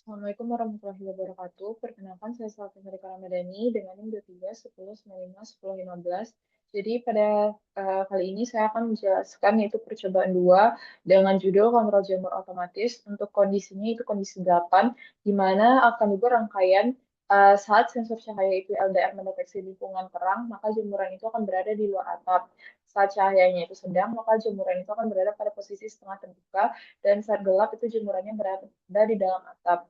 Assalamualaikum warahmatullahi wabarakatuh. Perkenalkan, saya Salma Mereka Ramadhani dengan NIM 23 10 95 10 15. Jadi pada kali ini saya akan menjelaskan yaitu percobaan 2 dengan judul kontrol jamur otomatis. Untuk kondisinya itu kondisi 8, di mana akan dibuat rangkaian saat sensor cahaya itu LDR mendeteksi lingkungan terang, maka jemuran itu akan berada di luar atap. Saat cahayanya itu sedang, maka jemuran itu akan berada pada posisi setengah terbuka, dan saat gelap itu jemurannya berada di dalam atap.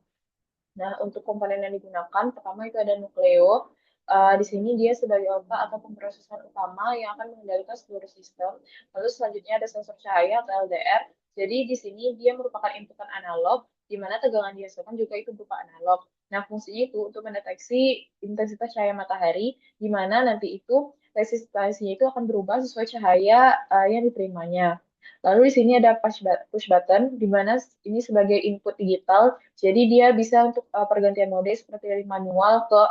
Nah, untuk komponen yang digunakan, pertama itu ada nukleo. Di sini dia sebagai otak atau pemrosesan utama yang akan mengendalikan seluruh sistem. Lalu selanjutnya ada sensor cahaya atau LDR. Jadi di sini dia merupakan inputan analog, di mana tegangan dihasilkan juga itu berupa analog. Nah, fungsinya itu untuk mendeteksi intensitas cahaya matahari, di mana nanti itu resistansinya itu akan berubah sesuai cahaya yang diterimanya. Lalu di sini ada push button, di mana ini sebagai input digital, jadi dia bisa untuk pergantian mode seperti dari manual ke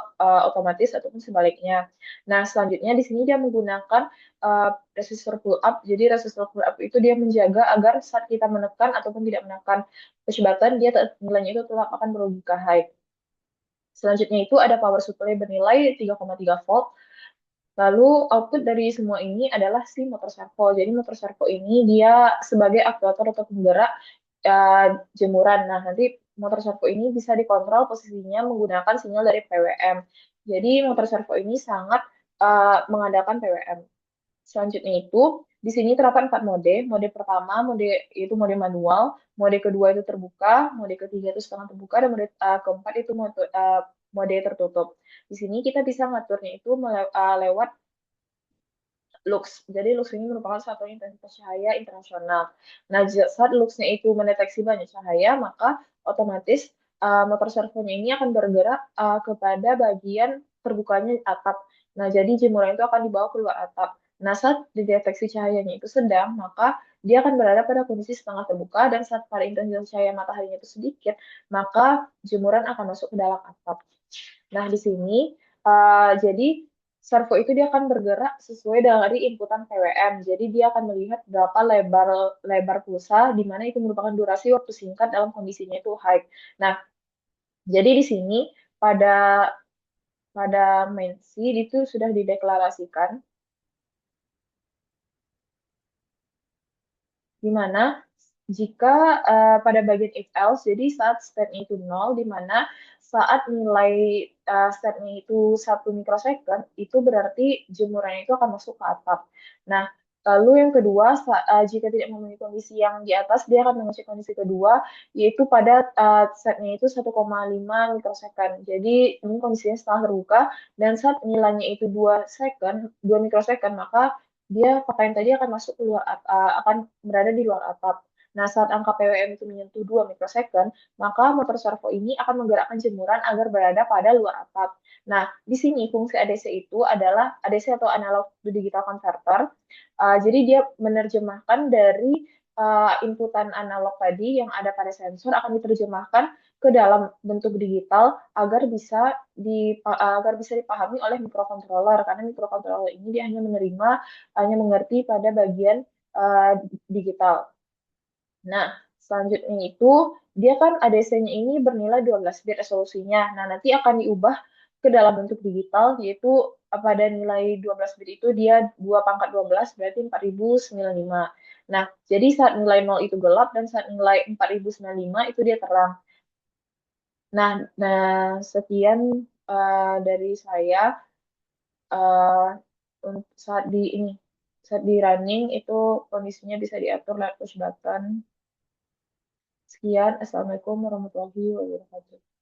otomatis ataupun sebaliknya. Nah, selanjutnya di sini dia menggunakan resistor pull up. Jadi resistor pull up itu dia menjaga agar saat kita menekan ataupun tidak menekan push button, dia nilainya itu tetap akan beruji ke high. Selanjutnya itu ada power supply bernilai 3,3 volt. Lalu output dari semua ini adalah si motor servo. Jadi motor servo ini dia sebagai aktuator atau penggerak jemuran. Nah, nanti motor servo ini bisa dikontrol posisinya menggunakan sinyal dari PWM. Jadi motor servo ini sangat mengandalkan PWM. Selanjutnya itu di sini terdapat 4 mode. Mode pertama, mode itu mode manual. Mode kedua itu terbuka. Mode ketiga itu setengah terbuka. Dan mode keempat itu mode tertutup. Di sini kita bisa ngaturnya itu lewat lux. Jadi lux ini merupakan satu intensitas cahaya internasional. Nah, saat luxnya itu mendeteksi banyak cahaya, maka otomatis motor servonya ini akan bergerak kepada bagian terbukanya atap. Nah, jadi jemuran itu akan dibawa keluar atap. Nah, saat dideteksi cahayanya itu sedang, maka dia akan berada pada kondisi setengah terbuka, dan saat pada intensitas cahaya mataharinya itu sedikit, maka jemuran akan masuk ke dalam atap. Nah, di sini jadi servo itu dia akan bergerak sesuai dari inputan PWM. Jadi dia akan melihat berapa lebar lebar pulsa, di mana itu merupakan durasi waktu singkat dalam kondisinya itu high. Nah, jadi di sini pada pada main seed itu sudah dideklarasikan, di mana jika pada bagian if else, jadi saat state-nya itu 0, di mana saat nilai state-nya itu 1 mikrosecond, itu berarti jemuran itu akan masuk ke atap. Nah, lalu yang kedua, jika tidak memenuhi kondisi yang di atas, dia akan mengecek kondisi kedua, yaitu pada state-nya itu 1,5 mikrosecond. Jadi, ini kondisinya setengah terbuka, dan saat nilainya itu 2 mikrosecond, maka dia pakaian tadi akan masuk keluar akan berada di luar atap. Nah, saat angka PWM itu menyentuh 2 mikrosecond, maka motor servo ini akan menggerakkan jemuran agar berada pada luar atap. Nah, di sini fungsi ADC itu adalah ADC atau analog to digital converter. Jadi dia menerjemahkan dari inputan analog tadi yang ada pada sensor akan diterjemahkan ke dalam bentuk digital agar bisa dipahami oleh microcontroller, karena microcontroller ini dia hanya mengerti pada bagian uh, digital. Nah, selanjutnya itu dia kan ADC-nya ini bernilai 12 bit resolusinya. Nah, nanti akan diubah ke dalam bentuk digital, yaitu pada nilai 12 bit itu dia 2 pangkat 12 berarti 4095. Nah, jadi saat nilai 0 itu gelap, dan saat nilai 4095 itu dia terang. Nah, sekian dari saya. eh, saat di running itu kondisinya bisa diatur lewat push button. Sekian, Assalamualaikum warahmatullahi wabarakatuh.